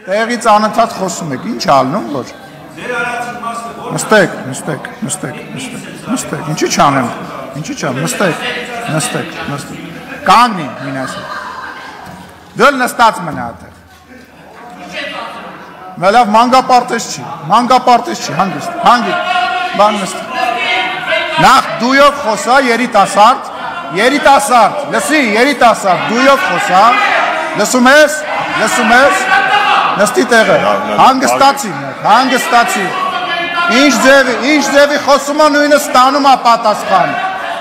Տեղից անընդհատ խոսում եք, ինչ ալնում որ։ Նստեք, ինչի չանեմ, նստեք, կանգնի, մինասը։ Դել նստած մնա այդտեղ։ Լավ մանգապարտեզ չի, հանգիստ, բան նստի։ Նախ դույով խոսա երիտասարդ, լսի, դույով խոսա, լսում ես, նստի տեղը, հանգստացի, ինչ ձևի խոսում է նույնը ստանում է պատասխան,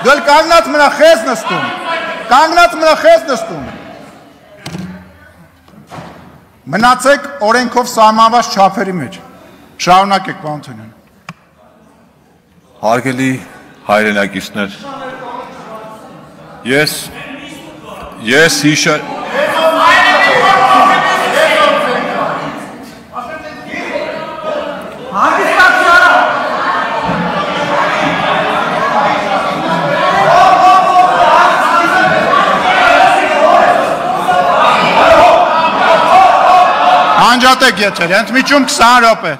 դել կանգնած մնա խես նստում, մնացեք օրենքով սահմանված չափերի մեջ, շարունակեք պարոն Օթոնյան։ Հարգելի հայրենակիցներ, ես հիշա Անջատեք եթեր, ընդմիջում 20 րոպե։